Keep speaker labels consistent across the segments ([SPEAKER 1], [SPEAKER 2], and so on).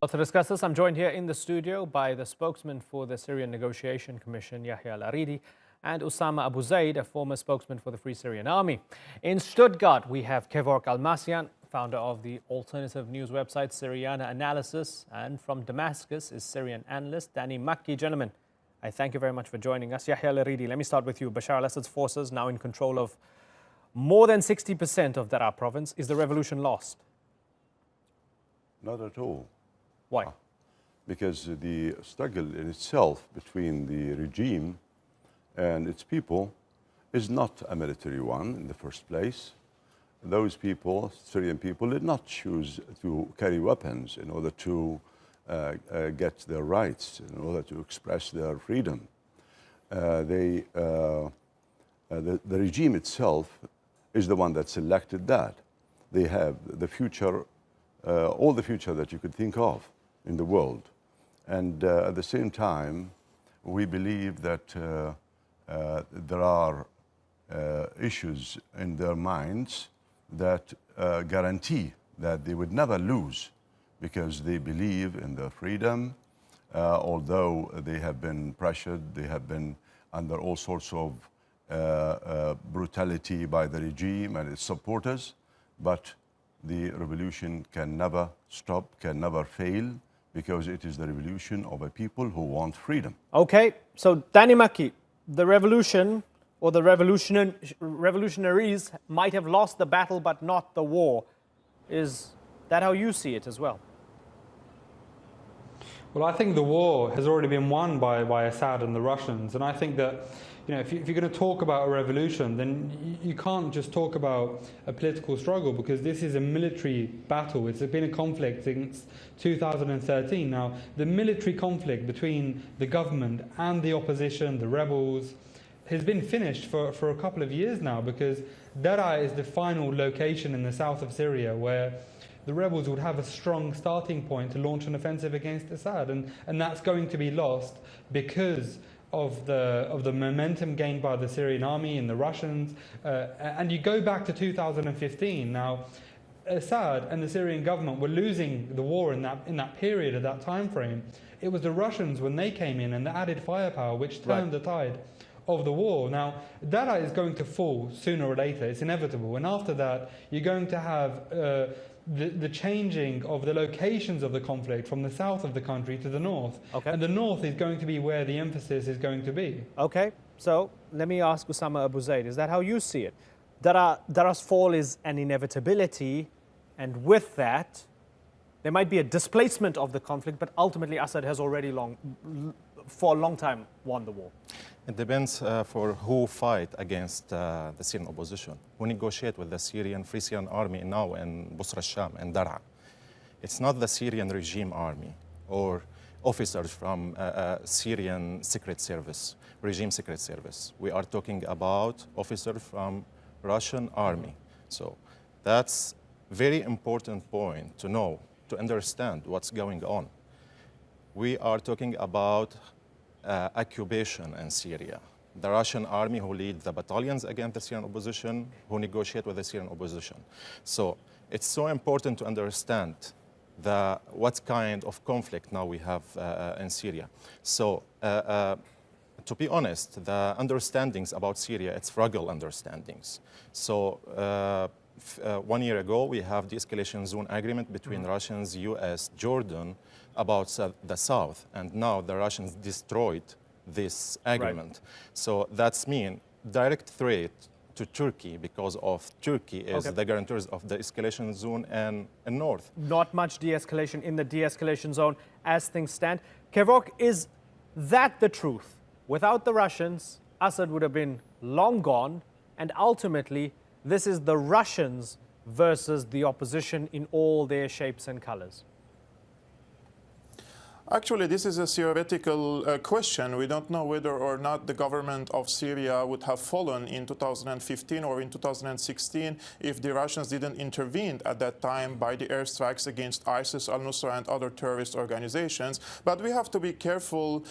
[SPEAKER 1] Well, to discuss this, I'm joined here in the studio by the spokesman for the Syrian Negotiation Commission, Yahya Al-Aridi, and Osama Abu Zaid, a former spokesman for the Free Syrian Army. In Stuttgart, we have Kevork Almasyan, founder of the alternative news website Syriana Analysis, and from Damascus is Syrian analyst Danny Makki. Gentlemen, I thank you very much for joining us. Yahya Al-Aridi, let me start with you. Bashar al-Assad's forces now in control of more than 60% of Daraa province. Is the revolution lost?
[SPEAKER 2] Not at all.
[SPEAKER 1] Why?
[SPEAKER 2] Because the struggle in itself between the regime and its people is not a military one in the first place. Those people, Syrian people, did not choose to carry weapons in order to get their rights, in order to express their freedom. The regime itself is the one that selected that. They have the future, all the future that you could think of in the world. And at the same time, we believe that there are issues in their minds that guarantee that they would never lose, because they believe in their freedom. Although they have been pressured, they have been under all sorts of brutality by the regime and its supporters, but the revolution can never stop, can never fail, because it is the revolution of a people who want freedom.
[SPEAKER 1] Okay, so Danny Makki, the revolution or the revolutionaries might have lost the battle but not the war. Is that how you see it as well?
[SPEAKER 3] Well, I think the war has already been won by Assad and the Russians, and I think that, you know, if you're going to talk about a revolution, then you can't just talk about a political struggle, because this is a military battle. It's been a conflict since 2013. Now, the military conflict between the government and the opposition, the rebels, has been finished for a couple of years now, because Daraa is the final location in the south of Syria where the rebels would have a strong starting point to launch an offensive against Assad, and that's going to be lost because of the momentum gained by the Syrian army and the Russians. And you go back to 2015. Now, Assad and the Syrian government were losing the war in that period, of that time frame. It was the Russians, when they came in and the added firepower, which turned the tide of the war. Now, Daraa is going to fall sooner or later. It's inevitable. And after that, you're going to have the changing of the locations of the conflict from the south of the country to the north.
[SPEAKER 1] Okay.
[SPEAKER 3] And the north is going to be where the emphasis is going to be.
[SPEAKER 1] Okay, so let me ask Osama Abu Zaid, is that how you see it? Daraa's fall is an inevitability, and with that, there might be a displacement of the conflict, but ultimately Assad has already for a long time won the war.
[SPEAKER 4] It depends for who fight against the Syrian opposition, who negotiate with the Free Syrian Army now in Busra al-Sham and Daraa. It's not the Syrian regime army or officers from Syrian secret service, regime secret service. We are talking about officers from Russian army. So that's very important point to know, to understand what's going on. We are talking about occupation in Syria. The Russian army who lead the battalions against the Syrian opposition, who negotiate with the Syrian opposition. So it's so important to understand what kind of conflict now we have in Syria. So to be honest, the understandings about Syria, it's fragile understandings. So 1 year ago, we have the escalation zone agreement between Russians, US, Jordan, about the south, and now the Russians destroyed this agreement. Right. So that's mean direct threat to Turkey, because of Turkey is the guarantors of the escalation zone and north.
[SPEAKER 1] Not much de-escalation in the de-escalation zone as things stand. Kevork, is that the truth? Without the Russians, Assad would have been long gone, and ultimately this is the Russians versus the opposition in all their shapes and colors.
[SPEAKER 5] Actually, this is a theoretical question. We don't know whether or not the government of Syria would have fallen in 2015 or in 2016 if the Russians didn't intervene at that time by the airstrikes against ISIS, al-Nusra, and other terrorist organizations. But we have to be careful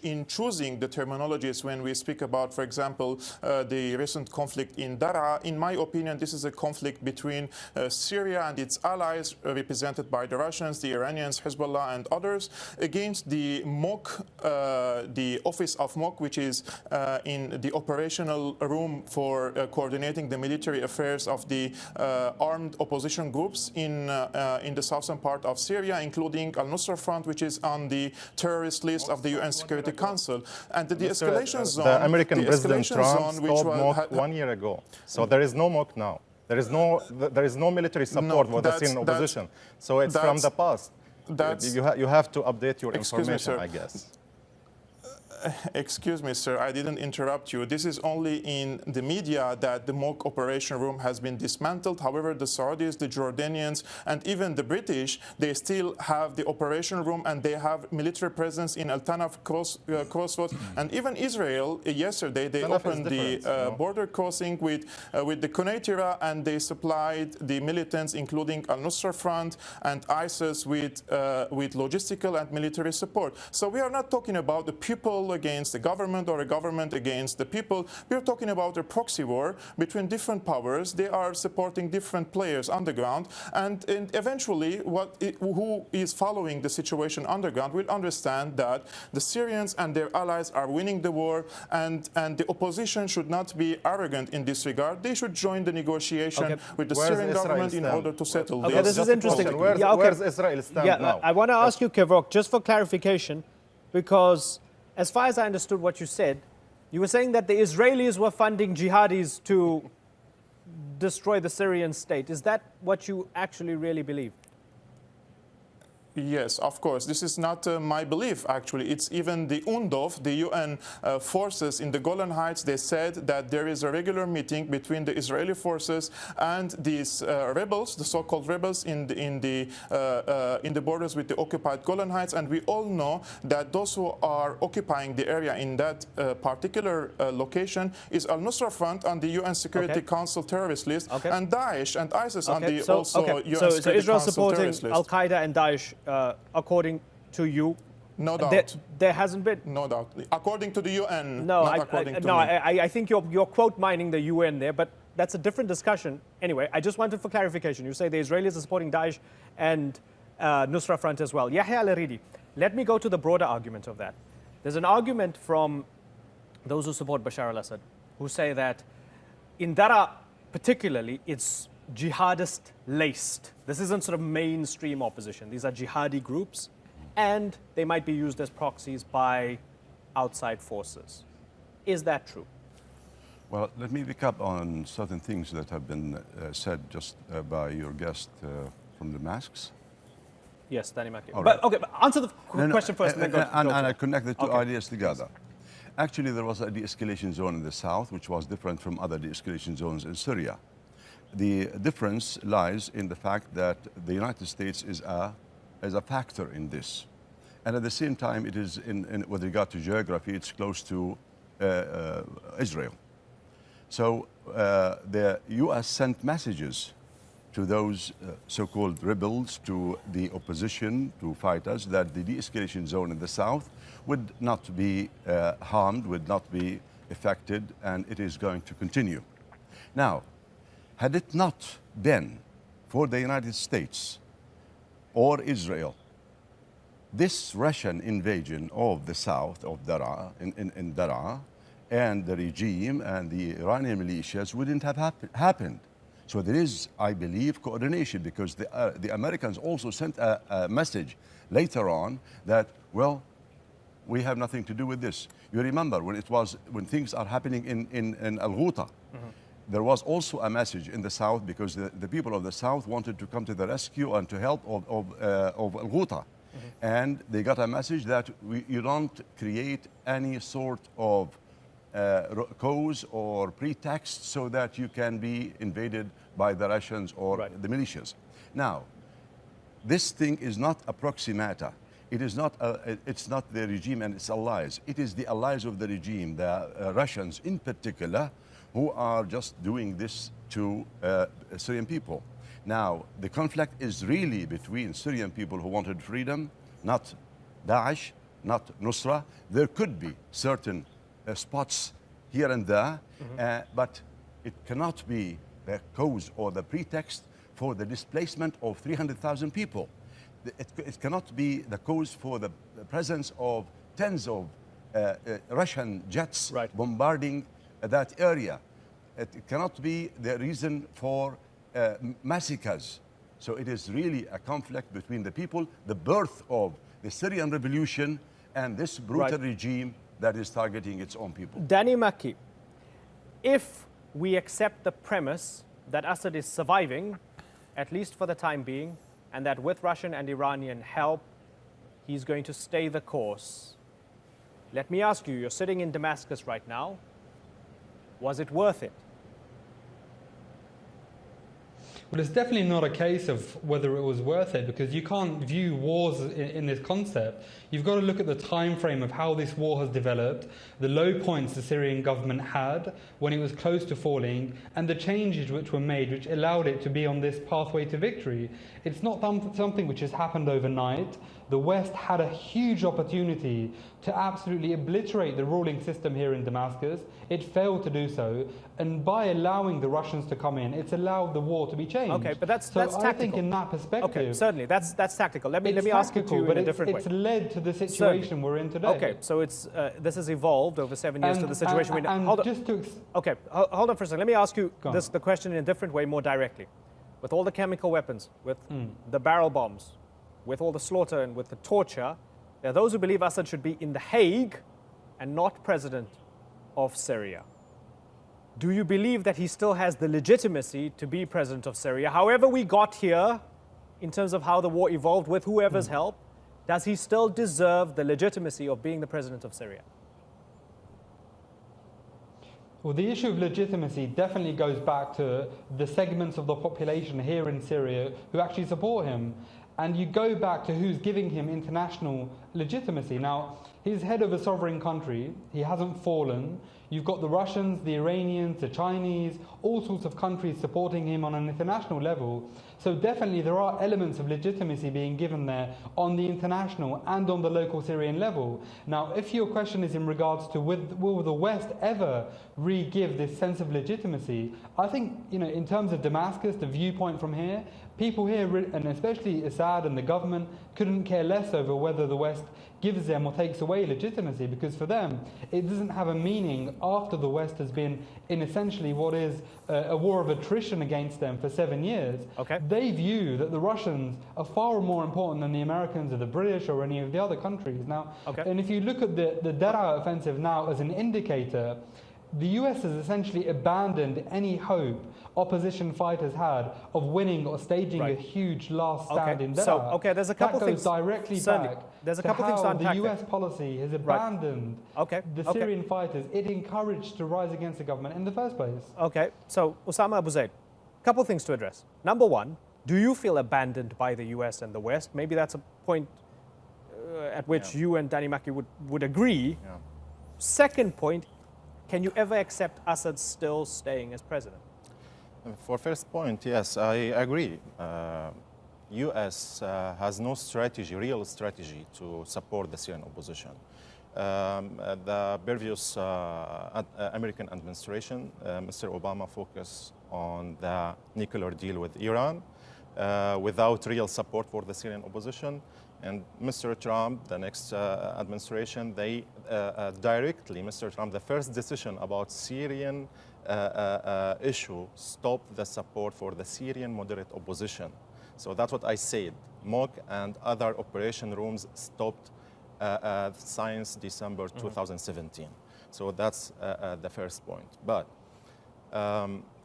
[SPEAKER 5] in choosing the terminologies when we speak about, for example, the recent conflict in Daraa. In my opinion, this is a conflict between Syria and its allies, represented by the Russians, the Iranians, Hezbollah, and others, against the MOK, the office of MOK, which is in the operational room for coordinating the military affairs of the armed opposition groups in the southern part of Syria, including Al-Nusra Front, which is on the terrorist list of the UN Security Council. And the de-escalation zone...
[SPEAKER 4] The American President Trump stopped MOK 1 year ago. So there is no MOK now. There is no military support for the Syrian opposition. So it's from the past. You have to update your information, I guess.
[SPEAKER 5] Excuse me, sir, I didn't interrupt you. This is only in the media that the MOK operation room has been dismantled. However, the Saudis, the Jordanians, and even the British, they still have the operation room, and they have military presence in Al Tanaf crossroads. And even Israel, yesterday, they opened the border crossing with the Quneitra, and they supplied the militants, including Al-Nusra Front and ISIS, with logistical and military support. So we are not talking about the people against the government or a government against the people. We're talking about a proxy war between different powers. They are supporting different players underground, and eventually who is following the situation underground will understand that the Syrians and their allies are winning the war, and the opposition should not be arrogant in this regard. They should join the negotiation with the Syrian government in order to settle this.
[SPEAKER 1] Okay, this is interesting.
[SPEAKER 4] Where's Israel stand now?
[SPEAKER 1] I want to ask you, Kevork, just for clarification, because as far as I understood what you said, you were saying that the Israelis were funding jihadis to destroy the Syrian state. Is that what you actually really believe?
[SPEAKER 5] Yes, of course. This is not my belief, actually. It's even the UNDOF, the UN forces in the Golan Heights. They said that there is a regular meeting between the Israeli forces and these rebels, the so-called rebels in the borders with the occupied Golan Heights. And we all know that those who are occupying the area in that particular location is Al-Nusra Front on the UN Security Council terrorist list, and Daesh and ISIS on the UN Security
[SPEAKER 1] Israel
[SPEAKER 5] Council
[SPEAKER 1] supporting
[SPEAKER 5] terrorist list.
[SPEAKER 1] Al-Qaeda and Daesh, according to you?
[SPEAKER 5] No doubt.
[SPEAKER 1] There hasn't been?
[SPEAKER 5] No doubt. According to the UN,
[SPEAKER 1] no,
[SPEAKER 5] not according to me.
[SPEAKER 1] I think you're quote mining the UN there, but that's a different discussion. Anyway, I just wanted for clarification. You say the Israelis are supporting Daesh and Nusra Front as well. Yahya Al-Aridi, let me go to the broader argument of that. There's an argument from those who support Bashar al-Assad, who say that in Daraa particularly, it's jihadist-laced. This isn't sort of mainstream opposition. These are jihadi groups, and they might be used as proxies by outside forces. Is that true?
[SPEAKER 2] Well, let me pick up on certain things that have been said just by your guest from the masks.
[SPEAKER 1] Yes, Danny Maki.
[SPEAKER 2] Right.
[SPEAKER 1] But, okay, but answer the question first.
[SPEAKER 2] And I connect the two ideas together. Actually, there was a de-escalation zone in the south, which was different from other de-escalation zones in Syria. The difference lies in the fact that the United States is a factor in this. And at the same time, it is, with regard to geography, it's close to Israel. So the U.S. sent messages to those so-called rebels, to the opposition, to fighters, that the de-escalation zone in the south would not be harmed, would not be affected, and it is going to continue. Now, had it not been for the United States or Israel, this Russian invasion of the south of Daraa, in Daraa, and the regime and the Iranian militias wouldn't have happened. So there is, I believe, coordination, because the Americans also sent a message later on that, well, we have nothing to do with this. You remember when things are happening in Al-Ghouta, there was also a message in the south, because the people of the south wanted to come to the rescue and to help of Al-Ghouta. And they got a message that you don't create any sort of cause or pretext so that you can be invaded by the Russians or the militias. Now, this thing is not a proxy matter. it is not, it's not the regime and its allies. It is the allies of the regime, the Russians in particular, who are just doing this to Syrian people. Now, the conflict is really between Syrian people who wanted freedom, not Daesh, not Nusra. There could be certain spots here and there, but it cannot be the cause or the pretext for the displacement of 300,000 people. It cannot be the cause for the presence of tens of Russian jets bombarding that area. It cannot be the reason for massacres. So it is really a conflict between the people, the birth of the Syrian revolution and this brutal regime that is targeting its own people.
[SPEAKER 1] Danny Maki, if we accept the premise that Assad is surviving, at least for the time being, and that with Russian and Iranian help, he's going to stay the course, let me ask you, you're sitting in Damascus right now, was it worth it?
[SPEAKER 3] Well, it's definitely not a case of whether it was worth it, because you can't view wars in this concept. You've got to look at the time frame of how this war has developed, the low points the Syrian government had when it was close to falling, and the changes which were made which allowed it to be on this pathway to victory. It's not something which has happened overnight. The West had a huge opportunity to absolutely obliterate the ruling system here in Damascus. It failed to do so, and by allowing the Russians to come in, it's allowed the war to be changed.
[SPEAKER 1] Okay, but that's
[SPEAKER 3] tactical.
[SPEAKER 1] tactical.
[SPEAKER 3] I think in that perspective,
[SPEAKER 1] okay, certainly that's tactical. Let me ask it to you in a different way.
[SPEAKER 3] It's led to the situation we're in today.
[SPEAKER 1] Okay, so it's this has evolved over 7 years to the situation we're in. Hold on. Okay, hold on for a second. Let me ask you the question in a different way, more directly. With all the chemical weapons, with the barrel bombs, with all the slaughter and with the torture, there are those who believe Assad should be in The Hague and not president of Syria. Do you believe that he still has the legitimacy to be president of Syria? However we got here, in terms of how the war evolved with whoever's help, does he still deserve the legitimacy of being the president of Syria?
[SPEAKER 3] Well, the issue of legitimacy definitely goes back to the segments of the population here in Syria who actually support him. And you go back to who's giving him international legitimacy. Now, he's head of a sovereign country. He hasn't fallen. You've got the Russians, the Iranians, the Chinese, all sorts of countries supporting him on an international level. So definitely there are elements of legitimacy being given there on the international and on the local Syrian level. Now, if your question is in regards to will the West ever re-give this sense of legitimacy, I think, in terms of Damascus, the viewpoint from here, people here, and especially Assad and the government, couldn't care less over whether the West gives them or takes away legitimacy, because for them, it doesn't have a meaning after the West has been in essentially what is a war of attrition against them for 7 years.
[SPEAKER 1] Okay.
[SPEAKER 3] They view that the Russians are far more important than the Americans or the British or any of the other countries. Now, and if you look at the Daraa offensive now as an indicator, the US has essentially abandoned any hope opposition fighters had of winning or staging a huge last stand in Daraa.
[SPEAKER 1] There's a couple
[SPEAKER 3] that
[SPEAKER 1] things.
[SPEAKER 3] goes directly back
[SPEAKER 1] there's a
[SPEAKER 3] to
[SPEAKER 1] couple
[SPEAKER 3] how
[SPEAKER 1] things to unpack
[SPEAKER 3] the US policy has abandoned the Syrian fighters it encouraged to rise against the government in the first place.
[SPEAKER 1] Okay, so Osama Abu Zaid, couple things to address. Number one, do you feel abandoned by the US and the West? Maybe that's a point at which you and Danny Maki would agree.
[SPEAKER 4] Yeah.
[SPEAKER 1] Second point, can you ever accept Assad still staying as president?
[SPEAKER 4] For first point, yes, I agree. U.S. has no strategy, real strategy, to support the Syrian opposition. The previous American administration, Mr. Obama focused on the nuclear deal with Iran without real support for the Syrian opposition. And Mr. Trump, the next administration, they directly, Mr. Trump, the first decision about Syrian issue stopped the support for the Syrian moderate opposition. So that's what I said. MOC and other operation rooms stopped since December 2017. So that's the first point. But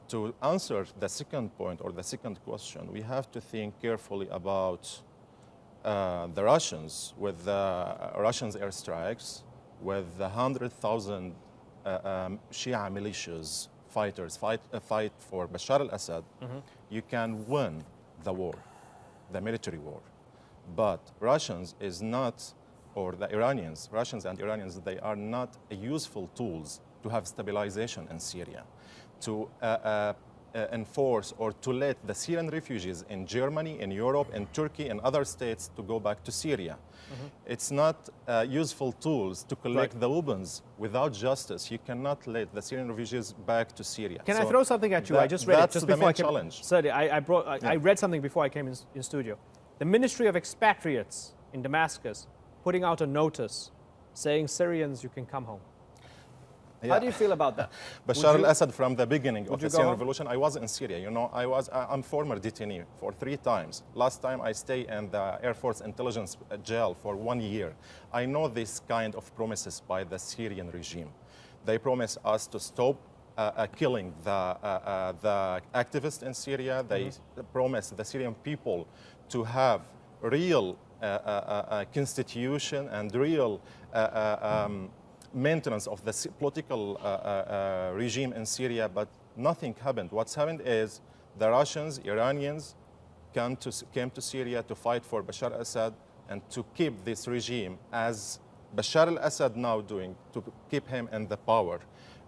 [SPEAKER 4] to answer the second point or the second question, we have to think carefully about the Russians with the Russians airstrikes, with the 100,000 Shia militias fighters fight for Bashar al-Assad. You can win the war, the military war. But Russians is not, or the Iranians, Russians and Iranians, they are not useful tools to have stabilization in Syria, to enforce or to let the Syrian refugees in Germany, in Europe, in Turkey, and other states to go back to Syria. It's not useful tools to collect the weapons without justice. You cannot let the Syrian refugees back to Syria.
[SPEAKER 1] Can I throw something at you? I just read it just before I came.
[SPEAKER 4] Challenge.
[SPEAKER 1] Sorry, I read something before I came in studio. The Ministry of Expatriates in Damascus putting out a notice saying Syrians, you can come home. How do you feel about that?
[SPEAKER 4] Bashar al-Assad, from the beginning of the Syrian
[SPEAKER 1] home?
[SPEAKER 4] revolution, I was in Syria. You know, I'm former detainee for 3 times. Last time I stayed in the Air Force intelligence jail for 1 year. I know this kind of promises by the Syrian regime. They promise us to stop killing the activists in Syria. They promise the Syrian people to have real constitution and real maintenance of the political regime in Syria, but nothing happened. What's happened is the Russians, Iranians came to Syria to fight for Bashar al-Assad and to keep this regime as Bashar al-Assad now doing, to keep him in the power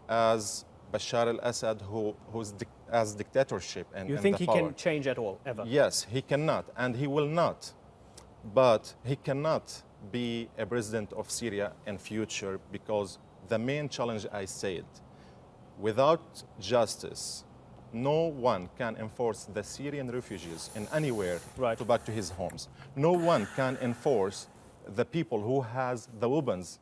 [SPEAKER 4] as Bashar al-Assad who's as dictatorship and
[SPEAKER 1] you think
[SPEAKER 4] the
[SPEAKER 1] he
[SPEAKER 4] power.
[SPEAKER 1] can change at all, ever?
[SPEAKER 4] Yes, he cannot, and he will not. But he cannot be a president of Syria in future because the main challenge I said, without justice, no one can enforce the Syrian refugees in anywhere to back to his homes. No one can enforce the people who has the weapons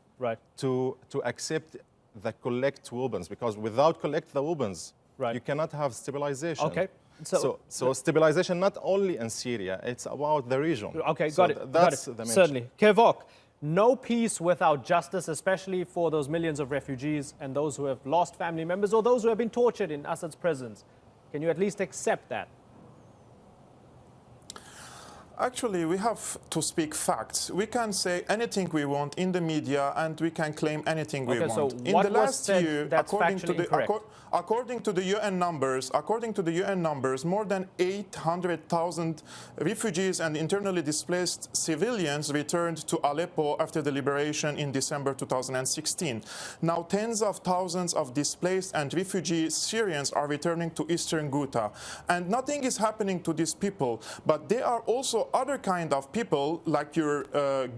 [SPEAKER 4] to accept the collect weapons, because without collect the weapons, you cannot have stabilization.
[SPEAKER 1] Okay.
[SPEAKER 4] So stabilization not only in Syria, it's about the region.
[SPEAKER 1] Okay,
[SPEAKER 4] so
[SPEAKER 1] got it.
[SPEAKER 4] That's
[SPEAKER 1] got it.
[SPEAKER 4] the main
[SPEAKER 1] Certainly. Kevok, no peace without justice, especially for those millions of refugees and those who have lost family members or those who have been tortured in Assad's prisons. Can you at least accept that?
[SPEAKER 5] Actually, we have to speak facts. We can say anything we want in the media, and we can claim anything we want.
[SPEAKER 1] So
[SPEAKER 5] in
[SPEAKER 1] what
[SPEAKER 5] the last
[SPEAKER 1] was
[SPEAKER 5] year,
[SPEAKER 1] that's
[SPEAKER 5] according to the UN numbers, more than 800,000 refugees and internally displaced civilians returned to Aleppo after the liberation in December 2016. Now, tens of thousands of displaced and refugee Syrians are returning to eastern Ghouta, and nothing is happening to these people. But they are also other kind of people, like your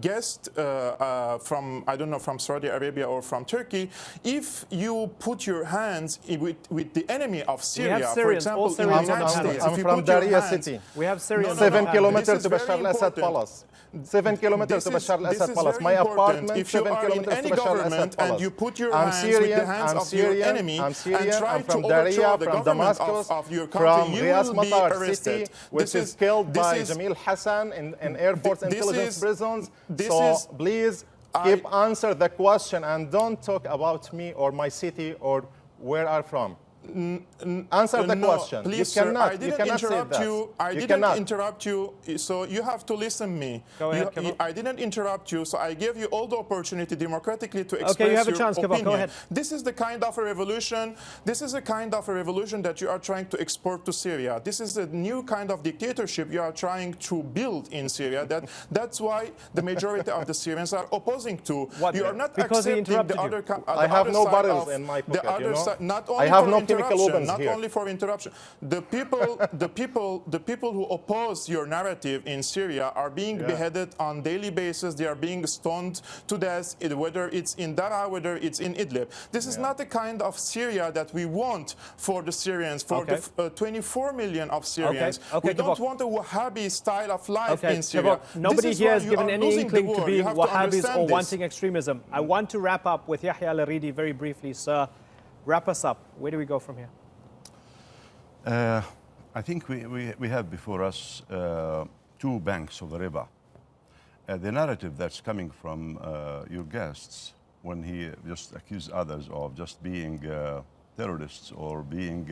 [SPEAKER 5] guest from, I don't know, from Saudi Arabia or from Turkey. If you put your hands with the enemy of Syria, for example, in the United States,
[SPEAKER 4] I'm from Daraa city.
[SPEAKER 1] We have Syrians.
[SPEAKER 4] 7 kilometers to Bashar al-Assad Palace. 7 kilometers to Bashar al-Assad Palace. My apartment, 7 kilometers to Bashar al-Assad Palace.
[SPEAKER 5] And you put your hands with the hands of your enemy and try to overthrow the government of your country, you will be arrested.
[SPEAKER 4] Which is killed by Jamil Hassan in Air Force intelligence prisons. So please answer the question and don't talk about me or my city or where I'm from. Answer the question.
[SPEAKER 5] Please,
[SPEAKER 4] you cannot.
[SPEAKER 5] Sir, I didn't
[SPEAKER 4] interrupt
[SPEAKER 5] you. I didn't interrupt you, so you have to listen to me.
[SPEAKER 1] Go ahead,
[SPEAKER 5] I didn't interrupt you, so I gave you all the opportunity democratically to express
[SPEAKER 1] you have a
[SPEAKER 5] your
[SPEAKER 1] chance,
[SPEAKER 5] opinion.
[SPEAKER 1] Go ahead.
[SPEAKER 5] This is the kind of a revolution. This is a kind of a revolution that you are trying to export to Syria. This is a new kind of dictatorship you are trying to build in Syria. That's why the majority of the Syrians are opposing to.
[SPEAKER 1] What?
[SPEAKER 5] You are not
[SPEAKER 1] Because
[SPEAKER 5] accepting the other.
[SPEAKER 4] I have no barrels in my pocket.
[SPEAKER 5] The other side, not only
[SPEAKER 4] I have
[SPEAKER 5] for
[SPEAKER 4] no chemical weapons
[SPEAKER 5] not
[SPEAKER 4] here.
[SPEAKER 5] only for interruption. The people who oppose your narrative in Syria are being beheaded on daily basis. They are being stoned to death, whether it's in Daraa, whether it's in Idlib. This is not the kind of Syria that we want for the Syrians, for the 24 million of Syrians. We don't want a Wahhabi style of life in Syria.
[SPEAKER 1] Nobody here has given any inkling to being Wahhabis or wanting extremism. I want to wrap up with Yahya al-Aridi very briefly, sir. Wrap us up. Where do we go from here?
[SPEAKER 2] I think we have before us 2 banks of the river. The narrative that's coming from your guests, when he just accused others of just being terrorists or being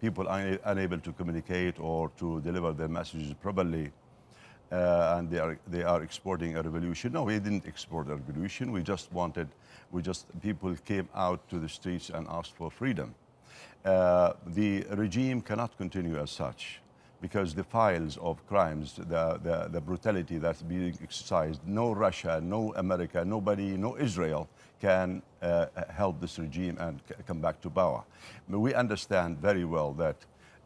[SPEAKER 2] people unable to communicate or to deliver their messages properly, and they are exporting a revolution. No, we didn't export a revolution. People came out to the streets and asked for freedom. The regime cannot continue as such. because the files of crimes, the brutality that's being exercised, no Russia, no America, nobody, no Israel can help this regime and come back to power. But we understand very well that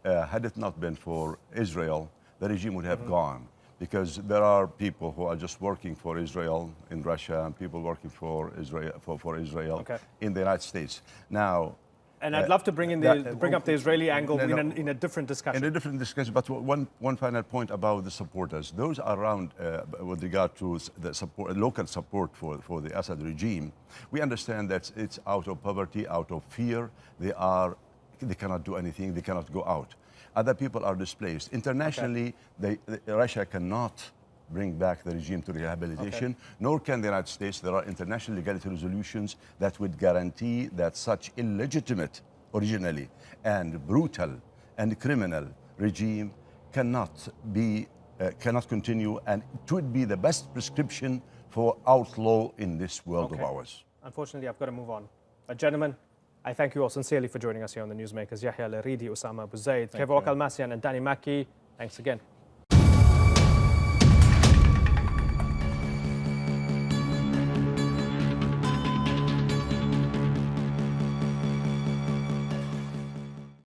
[SPEAKER 2] had it not been for Israel, the regime would have gone. Because there are people who are just working for Israel in Russia and people working for Israel in the United States. Now,
[SPEAKER 1] and I'd love to bring up the Israeli angle in a different discussion.
[SPEAKER 2] In a different discussion, but one final point about the supporters. Those around with regard to the support, local support for the Assad regime, we understand that it's out of poverty, out of fear. They cannot do anything, they cannot go out. Other people are displaced. Internationally, Russia cannot bring back the regime to rehabilitation, nor can the United States. There are international legality resolutions that would guarantee that such illegitimate, originally, and brutal and criminal regime cannot continue, and it would be the best prescription for outlaw in this world of ours.
[SPEAKER 1] Unfortunately, I've got to move on. Gentlemen, I thank you all sincerely for joining us here on the Newsmakers. Yahya Al-Aridi, Osama Abu Zaid, Kevork Almasian, and Danny Mackey. Thanks again.